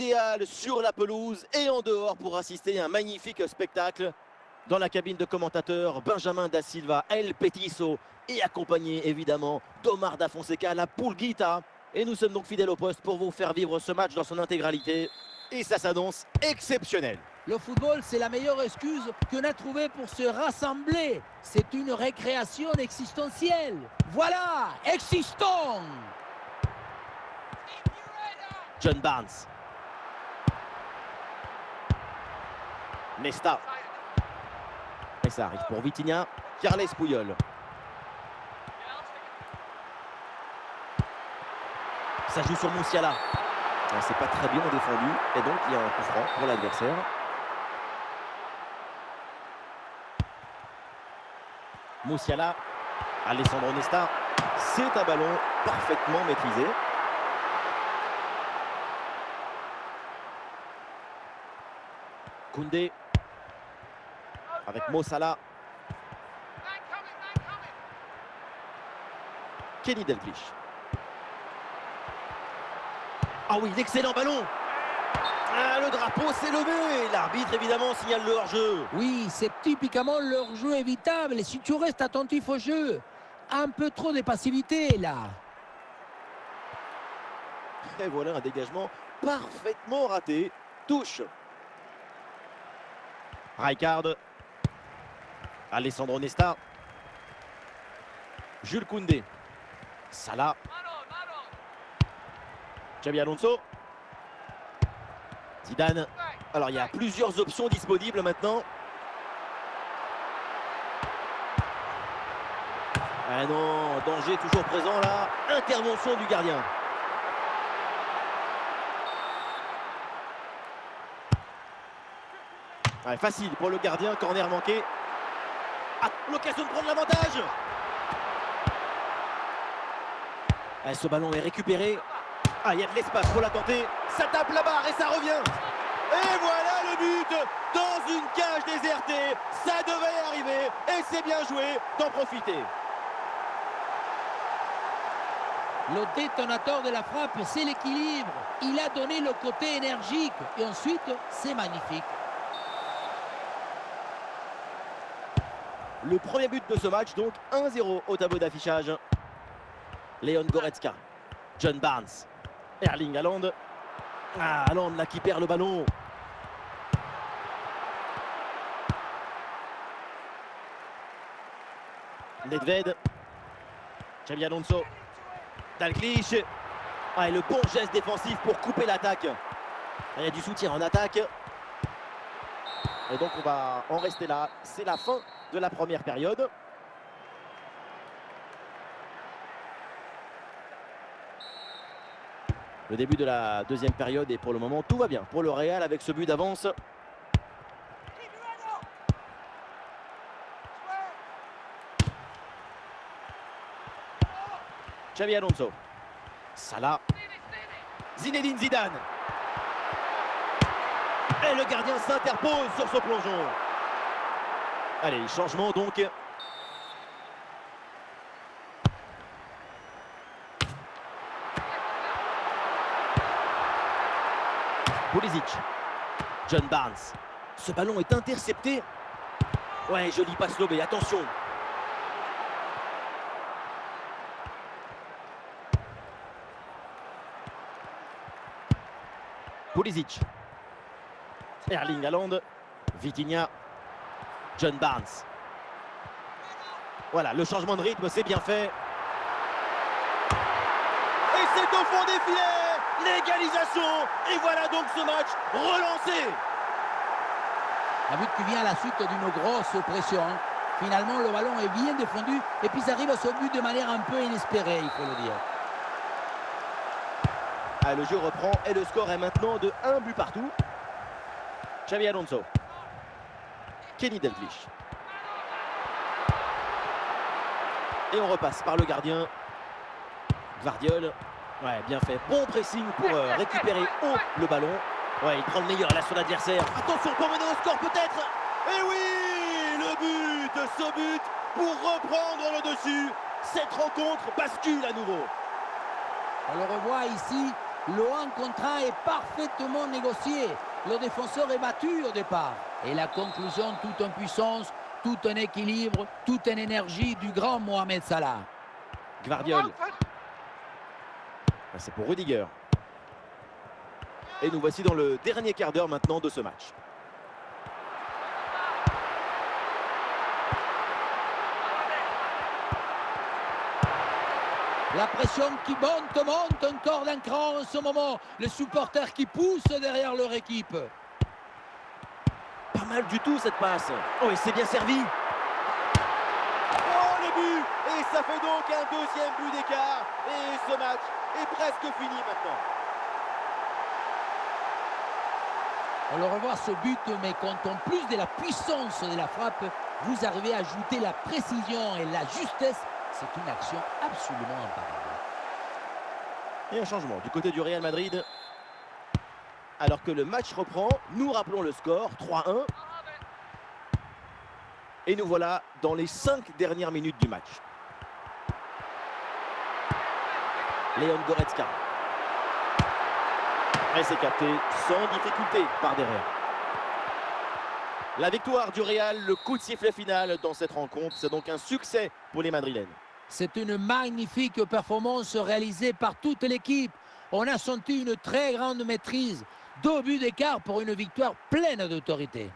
Idéal sur la pelouse et en dehors pour assister à un magnifique spectacle. Dans la cabine de commentateurs, Benjamin da Silva, El Petiso, et accompagné évidemment d'Omar da Fonseca, la Pulguita. Et nous sommes donc fidèles au poste pour vous faire vivre ce match dans son intégralité. Et ça s'annonce exceptionnel. Le football, c'est la meilleure excuse qu'on a trouvée pour se rassembler. C'est une récréation existentielle. Voilà, existons! John Barnes. Nesta. Et ça arrive pour Vitinha. Carles Puyol. Ça joue sur Musiala. C'est pas très bien défendu. Et donc il y a un coup franc pour l'adversaire. Musiala. Alessandro Nesta. C'est un ballon parfaitement maîtrisé. Koundé. Avec Mo Salah. Kenny Dalglish. Ah oui, l'excellent ballon. Ah, le drapeau s'est levé. L'arbitre, évidemment, signale le hors-jeu. Oui, c'est typiquement leur jeu évitable. Et si tu restes attentif au jeu, un peu trop de passivité, là. Et voilà un dégagement parfaitement raté. Touche. Rijkaard. Alessandro Nesta. Jules Koundé. Salah. Xabi Alonso. Zidane. Alors il y a plusieurs options disponibles maintenant. Ah non, danger toujours présent là. Intervention du gardien. Ouais, facile pour le gardien, corner manqué. Ah, l'occasion de prendre l'avantage. Ce ballon est récupéré. Ah, il y a de l'espace pour la tenter. Ça tape la barre et ça revient. Et voilà le but dans une cage désertée. Ça devait arriver et c'est bien joué d'en profiter. Le détonateur de la frappe, c'est l'équilibre. Il a donné le côté énergique. Et ensuite, c'est magnifique. Le premier but de ce match, donc 1-0 au tableau d'affichage. Leon Goretzka. John Barnes. Erling Haaland. Ah, Haaland là qui perd le ballon. Nedved. Xabi Alonso. Dalglish. Ah, et le bon geste défensif pour couper l'attaque. Il y a du soutien en attaque. Et donc on va en rester là. C'est la fin de la première période. Le début de la deuxième période et pour le moment tout va bien pour le Real avec ce but d'avance. Xabi Alonso. Salah. Zinedine Zidane. Et le gardien s'interpose sur ce plongeon. Allez, changement donc. Pulisic. John Barnes. Ce ballon est intercepté. Ouais, joli passe lobé, attention. Pulisic. Erling Haaland. Vitinha. John Barnes. Voilà, le changement de rythme, c'est bien fait. Et c'est au fond des filets. L'égalisation. Et voilà donc ce match relancé. Un but qui vient à la suite d'une grosse pression. Finalement, le ballon est bien défendu. Et puis ça arrive à ce but de manière un peu inespérée, il faut le dire. Ah, le jeu reprend et le score est maintenant de 1 but partout. Xabi Alonso. Kenny Dalglish. Et on repasse par le gardien. Gvardiol. Ouais, bien fait. Bon pressing pour récupérer haut le ballon. Ouais, il prend le meilleur là sur l'adversaire. Attention pour mener au score peut-être. Et oui, le but, ce but pour reprendre le dessus. Cette rencontre bascule à nouveau. On le revoit ici, Le 1 contre 1 est parfaitement négocié. Le défenseur est battu au départ. Et la conclusion, tout en puissance, tout en équilibre, tout en énergie du grand Mohamed Salah. Gvardiol. C'est pour Rudiger. Et nous voici dans le dernier quart d'heure maintenant de ce match. La pression qui monte encore d'un cran en ce moment. Les supporters qui poussent derrière leur équipe. Pas mal du tout cette passe. Oh, et c'est bien servi. Oh, le but! Et ça fait donc un deuxième but d'écart. Et ce match est presque fini maintenant. On le revoit ce but, mais quand en plus de la puissance de la frappe, vous arrivez à ajouter la précision et la justesse, c'est une action absolument imparable. Et un changement du côté du Real Madrid. Alors que le match reprend, nous rappelons le score, 3-1. Et nous voilà dans les 5 dernières minutes du match. Léon Goretzka. Et c'est capté sans difficulté par derrière. La victoire du Real, le coup de sifflet final dans cette rencontre. C'est donc un succès pour les Madrilènes. C'est une magnifique performance réalisée par toute l'équipe. On a senti une très grande maîtrise. 2 buts d'écart pour une victoire pleine d'autorité.